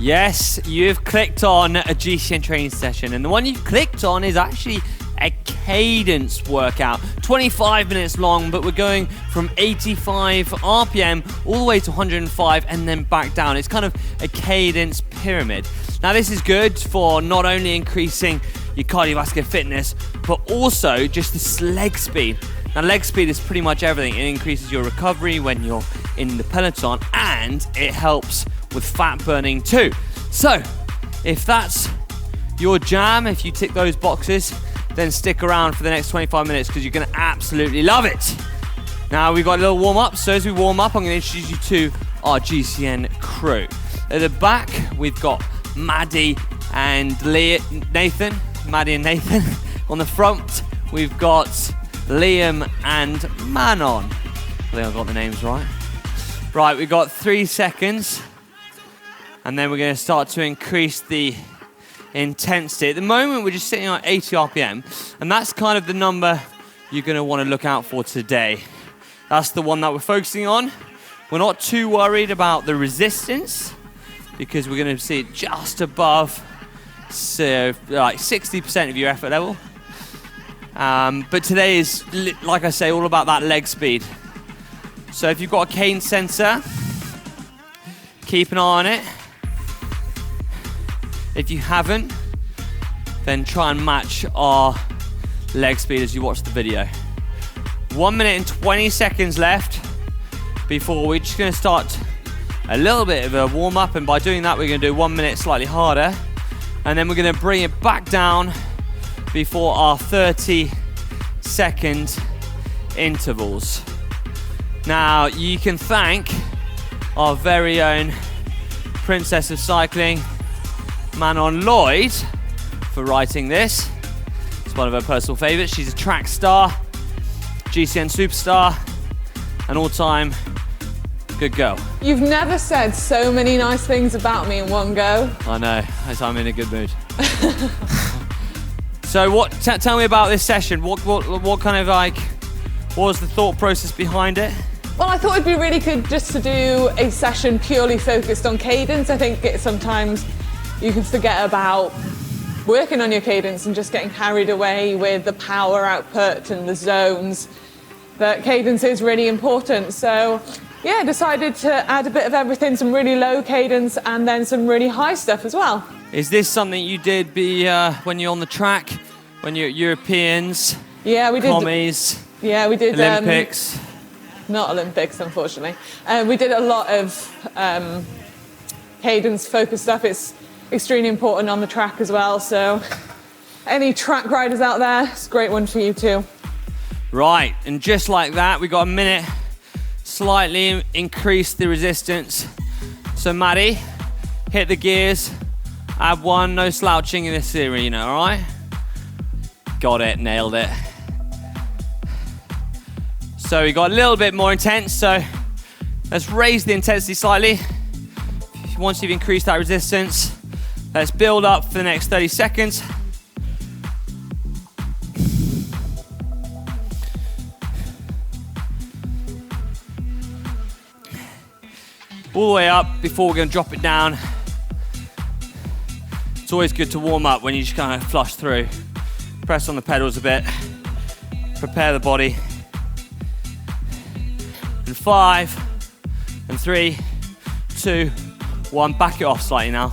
Yes, you've clicked on a GCN training session, and the one you've clicked on is actually a cadence workout. 25 minutes long, but we're going from 85 RPM all the way to 105 and then back down. It's kind of a cadence pyramid. Now this is good for not only increasing your cardiovascular fitness, but also just this leg speed. Now leg speed is pretty much everything. It increases your recovery when you're in the peloton, and it helps with fat burning too. So if that's your jam, if you tick those boxes, then stick around for the next 25 minutes because you're going to absolutely love it. Now we've got a little warm up, so as we warm up I'm going to introduce you to our GCN crew. At the back we've got Maddie and Nathan. On the front we've got Liam and Manon. I think I've got the names right. Right, we've got 3 seconds and then we're going to start to increase the intensity. At the moment we're just sitting on 80 RPM, and that's kind of the number you're going to want to look out for today. That's the one that we're focusing on. We're not too worried about the resistance because we're going to see it just above, so like 60% of your effort level. But today is, like I say, all about that leg speed. So if you've got a cadence sensor, keep an eye on it. If you haven't, then try and match our leg speed as you watch the video. 1 minute and 20 seconds left before we're just going to start a little bit of a warm up, and by doing that we're going to do 1 minute slightly harder, and then we're going to bring it back down before our 30-second intervals. Now you can thank our very own Princess of Cycling, Manon Lloyd, for writing this. It's one of her personal favorites. She's a track star, GCN superstar, an all-time good girl. You've never said so many nice things about me in one go. I know, I'm in a good mood. So tell me about this session. What kind of what was the thought process behind it? Well, I thought it'd be really good just to do a session purely focused on cadence. I think sometimes you can forget about working on your cadence and just getting carried away with the power output and the zones. But cadence is really important. So yeah, decided to add a bit of everything, some really low cadence and then some really high stuff as well. Is this something you did when you're on the track, when you're at Europeans, yeah, we did commies, yeah, we did Olympics? Not Olympics, unfortunately. We did a lot of cadence-focused stuff. It's extremely important on the track as well. So any track riders out there, it's a great one for you too. Right, and just like that, we got a minute, slightly increase the resistance. So Maddie, hit the gears, add one, no slouching in this arena, all right? Got it, nailed it. So we got a little bit more intense, so let's raise the intensity slightly. Once you've increased that resistance, let's build up for the next 30 seconds. All the way up before we're going to drop it down. It's always good to warm up when you just kind of flush through. Press on the pedals a bit. Prepare the body. And 5, and 3, 2, 1. Back it off slightly now.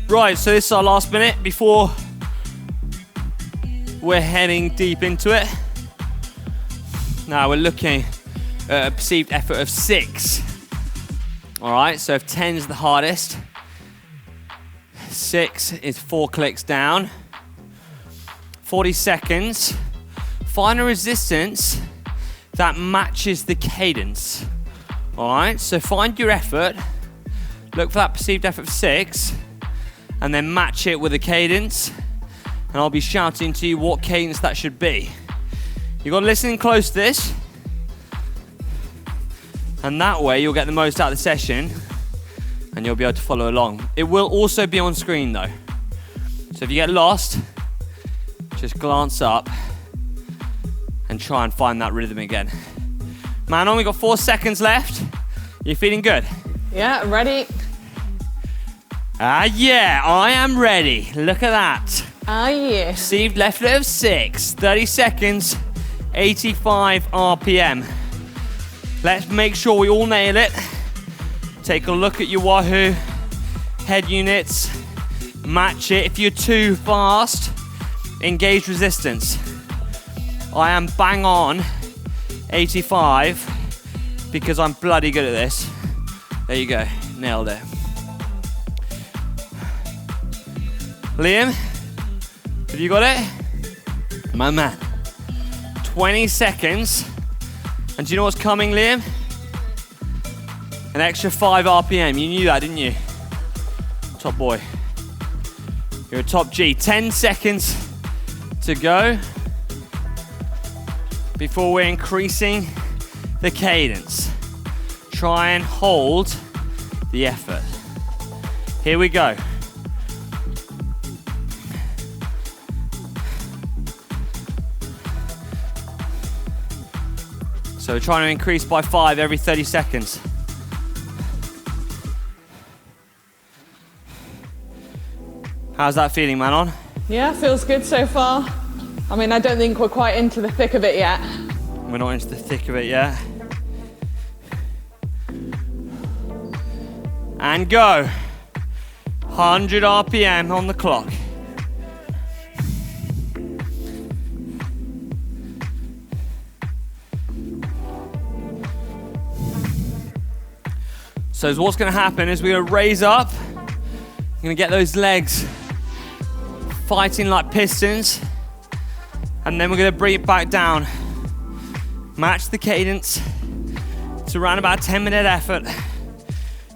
Right, so this is our last minute before we're heading deep into it. Now we're looking at a perceived effort of 6. All right, so if 10 is the hardest, 6 is 4 clicks down. 40 seconds. Find a resistance that matches the cadence. All right, so find your effort, look for that perceived effort of 6, and then match it with a cadence, and I'll be shouting to you what cadence that should be. You've got to listen close to this, and that way you'll get the most out of the session, and you'll be able to follow along. It will also be on screen though, so if you get lost, just glance up and try and find that rhythm again. Manon, we've got 4 seconds left. You feeling good? Yeah, ready. Yeah, I am ready. Look at that. Ah, yeah. Received left foot of 6, 30 seconds, 85 RPM. Let's make sure we all nail it. Take a look at your Wahoo head units. Match it. If you're too fast, engage resistance. I am bang on 85 because I'm bloody good at this. There you go, nailed it. Liam, have you got it? My man. 20 seconds. And do you know what's coming, Liam? An extra 5 RPM. You knew that, didn't you? Top boy. You're a top G. 10 seconds to go before we're increasing the cadence. Try and hold the effort. Here we go. So we're trying to increase by 5 every 30 seconds. How's that feeling, Manon? Yeah, feels good so far. I mean, I don't think we're quite into the thick of it yet. We're not into the thick of it yet. And go. 100 RPM on the clock. So what's going to happen is we're going to raise up. We're going to get those legs fighting like pistons. And then we're going to bring it back down. Match the cadence. It's around about a 10-minute effort.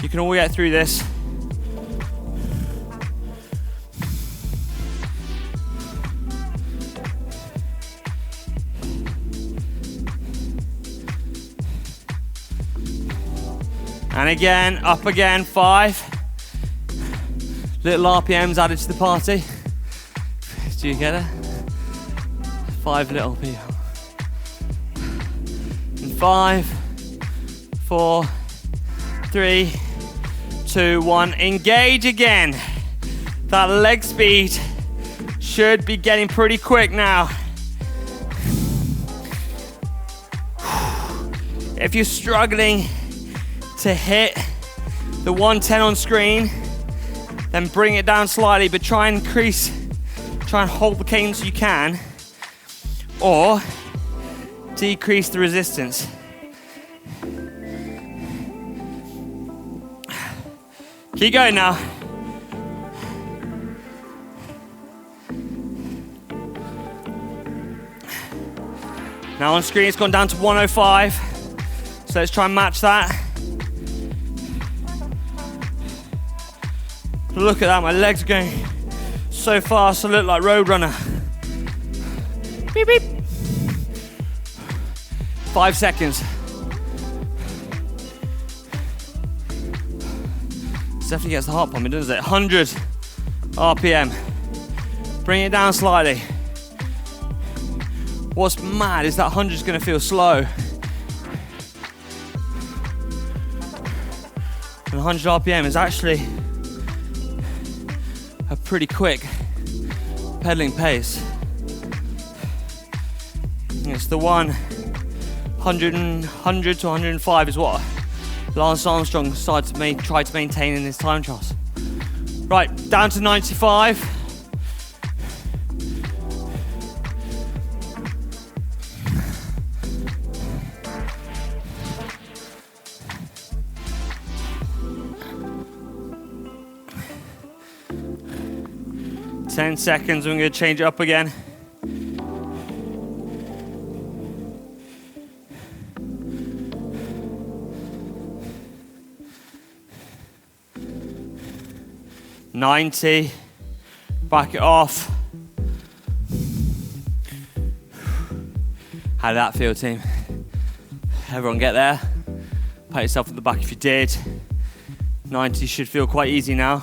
You can all get through this. And again, up again, 5. Little RPMs added to the party. Do you get it? 5 little people. And 5, 4, 3, 2, 1. Engage again. That leg speed should be getting pretty quick now. If you're struggling to hit the 110 on screen, then bring it down slightly, but try and hold the cadence you can, or decrease the resistance. Keep going now. Now on screen it's gone down to 105, so let's try and match that. Look at that, my legs are going so fast, I look like Roadrunner. Beep, beep. 5 seconds. This definitely gets the heart pumping, doesn't it? 100 RPM. Bring it down slightly. What's mad is that 100 is going to feel slow. And 100 RPM is actually a pretty quick pedaling pace. It's the 100 to 105 is what Lance Armstrong tried to maintain in his time trials. Right, down to 95. Ten seconds, I'm going to change it up again. $90, back it off. How did that feel, team? Everyone get there? Pat yourself on the back if you did. 90 should feel quite easy now.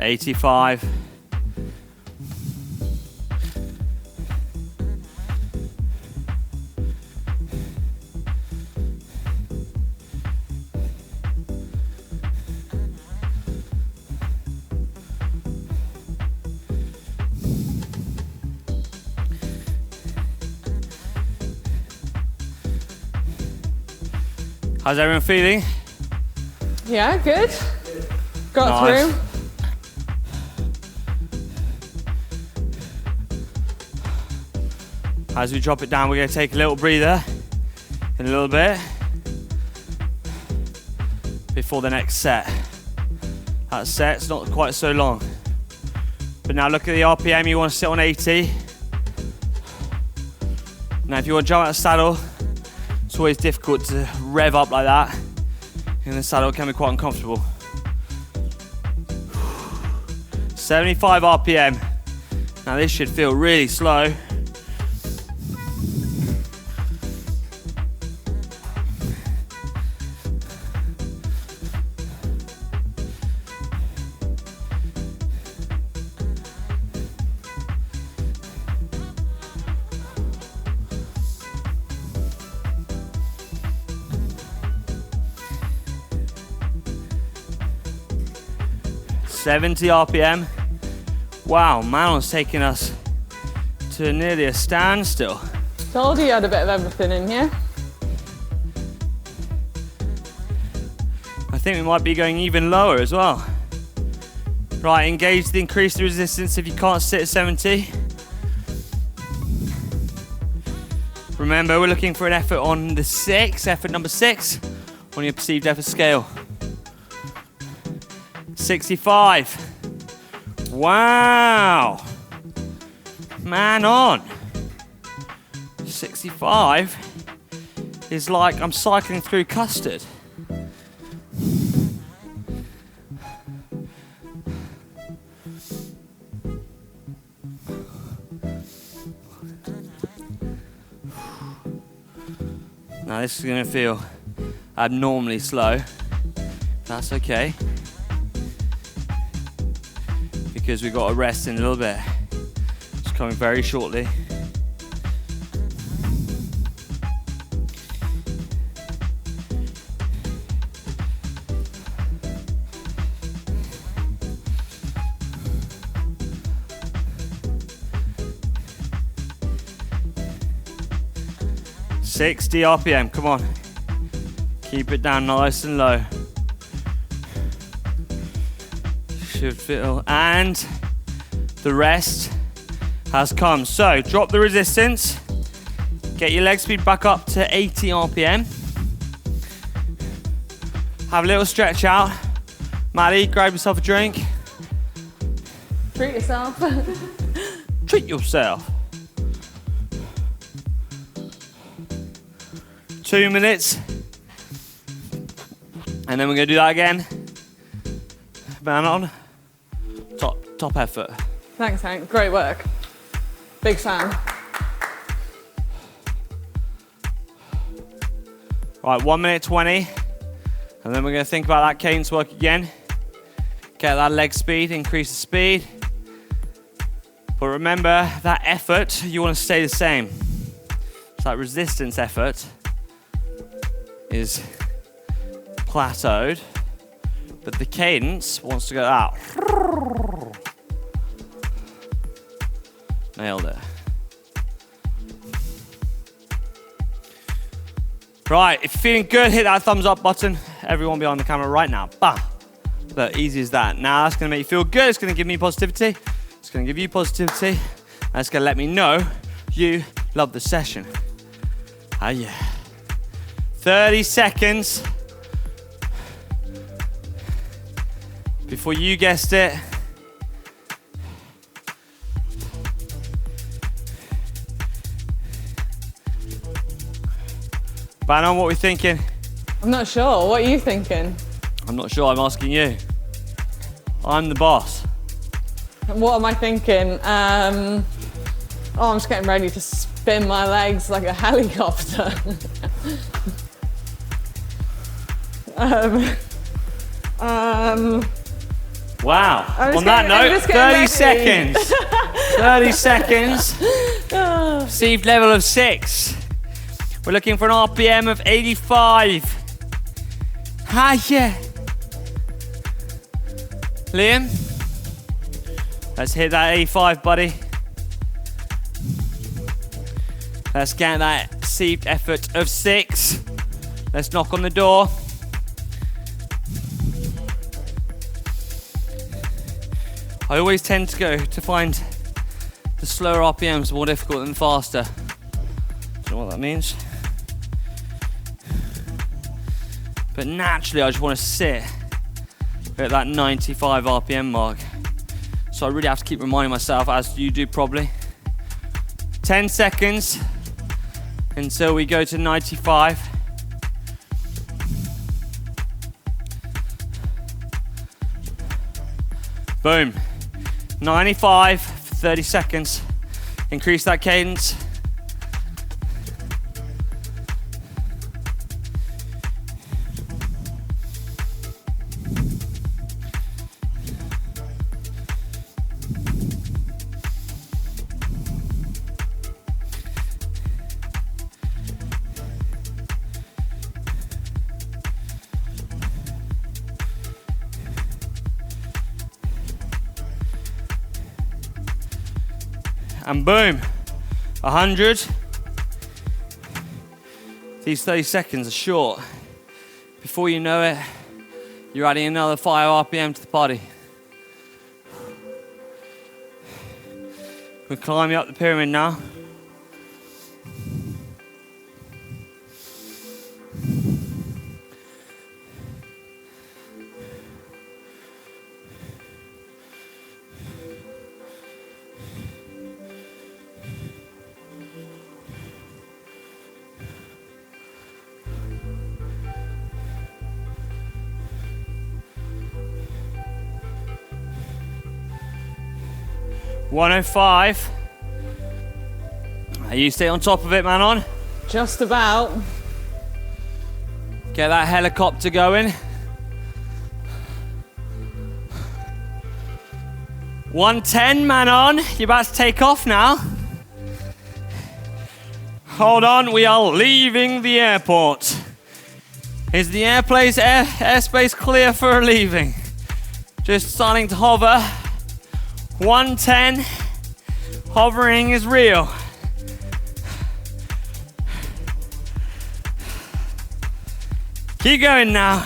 85. How's everyone feeling? Yeah, good. Got Nice. through. As we drop it down, we're going to take a little breather in a little bit before the next set. That set's not quite so long. But now look at the RPM, you want to sit on 80. Now if you want to jump out of the saddle, it's always difficult to rev up like that. In the saddle it can be quite uncomfortable. 75 RPM. Now this should feel really slow. .70 RPM. Wow, Manon's taking us to nearly a standstill. Told you had a bit of everything in here. I think we might be going even lower as well. Right, engage the increase the resistance if you can't sit at 70. Remember, we're looking for an effort on the 6, effort number 6 on your perceived effort scale. 65. Wow. Manon. 65 is like I'm cycling through custard. Now this is going to feel abnormally slow. That's okay. Because we've got to rest in a little bit. It's coming very shortly. .60 RPM, come on. Keep it down nice and low. Should feel, and the rest has come. So drop the resistance, get your leg speed back up to 80 RPM. Have a little stretch out. Maddie, grab yourself a drink. Treat yourself. Treat yourself. 2 minutes. And then we're gonna do that again. Manon. Top effort. Thanks, Hank. Great work. Big fan. Right, 1 minute 20. And then we're going to think about that cadence work again. Get that leg speed, increase the speed. But remember, that effort, you want to stay the same. So that resistance effort is plateaued. But the cadence wants to go out. Nailed it. Right, if you're feeling good, hit that thumbs up button. Everyone behind the camera right now. Bam. Look, easy as that. Now that's gonna make you feel good. It's gonna give me positivity. It's gonna give you positivity. And it's gonna let me know you love the session. Oh yeah. 30 seconds. Before you guessed it. Manon, what are we thinking? I'm not sure. What are you thinking? I'm not sure, I'm asking you. I'm the boss. What am I thinking? I'm just getting ready to spin my legs like a helicopter. Wow. I'm On just that getting- I'm note, just getting 30 ready. seconds. 30 seconds. Perceived level of 6. We're looking for an RPM of 85. Yeah. Liam, let's hit that 85, buddy. Let's get that perceived effort of 6. Let's knock on the door. I always tend to go to find the slower RPMs more difficult than faster. Don't know what that means. But naturally, I just want to sit at that 95 RPM mark. So I really have to keep reminding myself, as you do probably. 10 seconds until we go to 95. Boom. 95 for 30 seconds. Increase that cadence. And boom, 100. These 30 seconds are short. Before you know it, you're adding another 5 RPM to the party. We're climbing up the pyramid now. $105. You stay on top of it, Manon. Just about. Get that helicopter going. 110, Manon. You're about to take off now. Hold on, we are leaving the airport. Is the airspace clear for leaving? Just starting to hover. 110. Hovering is real. Keep going now.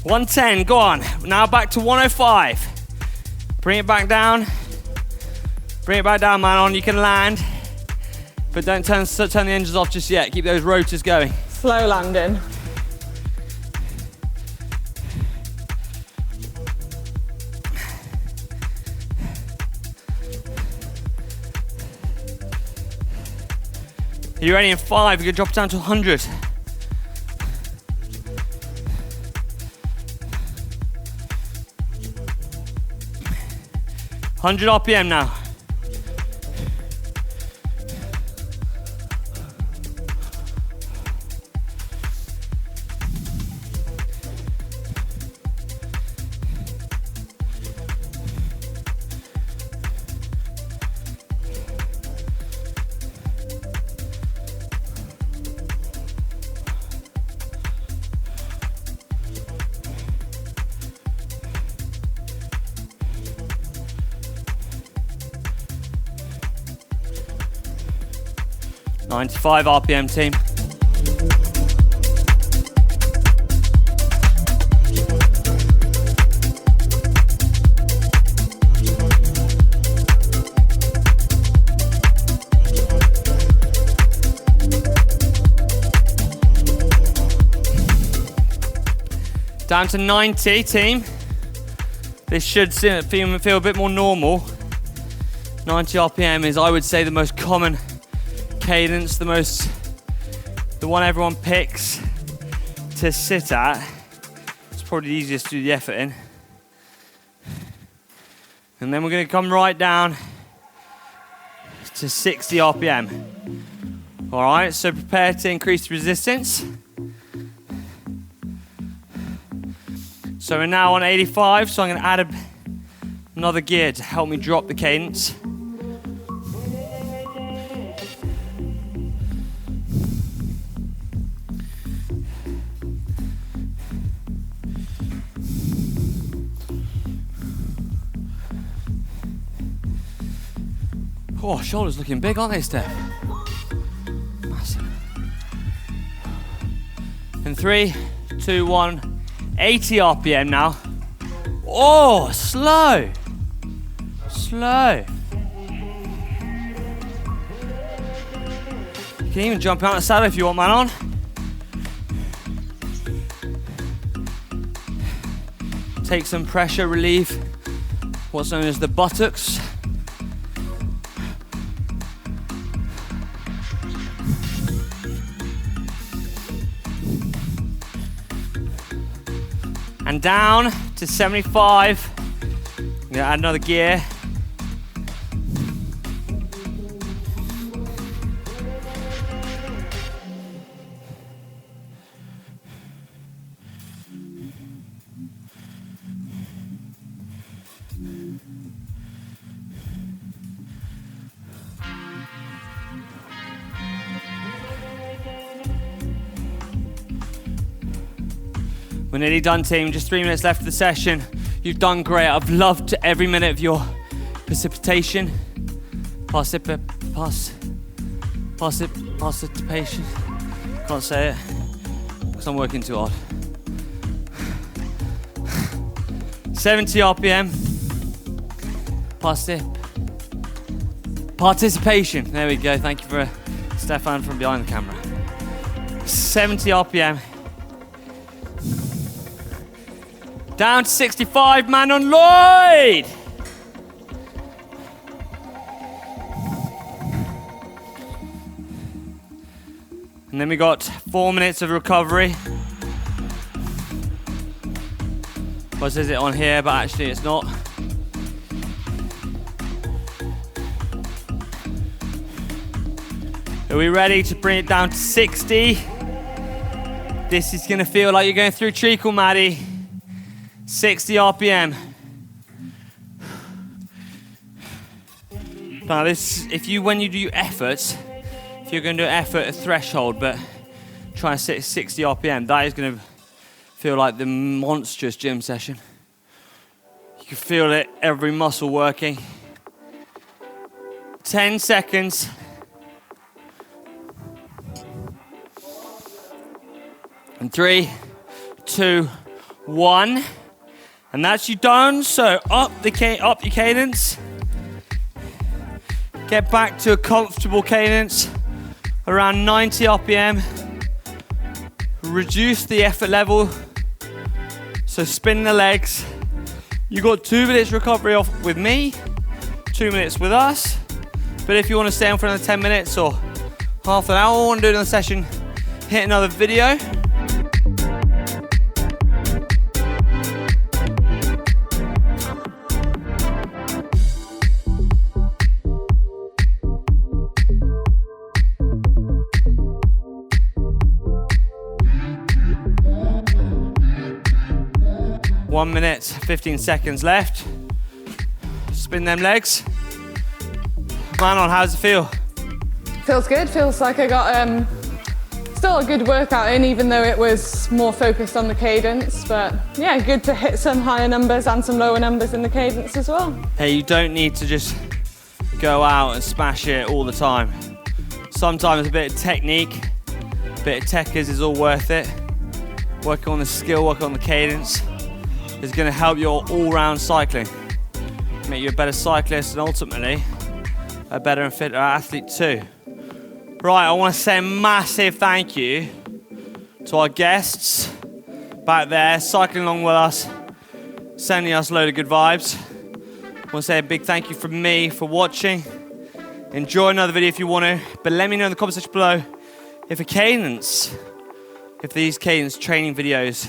110, go on. Now back to 105. Bring it back down. Bring it back down, Manon. You can land. But don't turn the engines off just yet. Keep those rotors going. Slow landing. You're ready in 5, you're gonna drop it down to 100. RPM now. $95 RPM team. Down to 90 team. This should feel a bit more normal. 90 RPM is, I would say, the most common cadence, the one everyone picks to sit at. It's probably the easiest to do the effort in. And then we're going to come right down to 60 RPM. All right, so prepare to increase the resistance. So we're now on 85, so I'm going to add another gear to help me drop the cadence. Oh, shoulders looking big, aren't they, Steph? Massive. In 3, 2, 1, 80 RPM now. Oh, slow. Slow. You can even jump out of the saddle if you want, Manon. Take some pressure, relieve what's known as the buttocks. And down to 75. I'm gonna add another gear. We're nearly done, team. Just 3 minutes left of the session. You've done great. I've loved every minute of your precipitation. Participation. Can't say it because I'm working too hard. 70 RPM. Participation. There we go. Thank you for Stefan from behind the camera. 70 RPM. Down to 65, Manon Lloyd! And then we got 4 minutes of recovery. Well, it says it on here, but actually it's not. Are we ready to bring it down to 60? This is gonna feel like you're going through treacle, Maddie. 60 RPM. Now this, when you do your efforts, if you're going to do effort at threshold, but try and set 60 RPM, that is going to feel like the monstrous gym session. You can feel it, every muscle working. 10 seconds. And 3, 2, 1. And that's you done, so up your cadence. Get back to a comfortable cadence, around 90 RPM. Reduce the effort level, so spin the legs. You got 2 minutes recovery off with me, 2 minutes with us. But if you want to stay on for another 10 minutes or half an hour, want to do another session, hit another video. One minute, 15 seconds left. Spin them legs. Manon, how does it feel? Feels good. Feels like I got still a good workout in, even though it was more focused on the cadence. But yeah, good to hit some higher numbers and some lower numbers in the cadence as well. Hey, you don't need to just go out and smash it all the time. Sometimes a bit of technique, a bit of techers is all worth it. Working on the skill, working on the cadence is going to help your all-round cycling. Make you a better cyclist and ultimately a better and fitter athlete too. Right, I want to say a massive thank you to our guests back there, cycling along with us, sending us a load of good vibes. I want to say a big thank you from me for watching. Enjoy another video if you want to, but let me know in the comment section below if these cadence training videos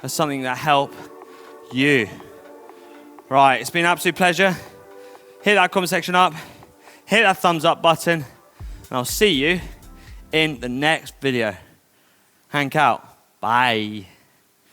are something that help you. Right, it's been an absolute pleasure. Hit that comment section up, hit that thumbs up button, and I'll see you in the next video. Hank out. Bye.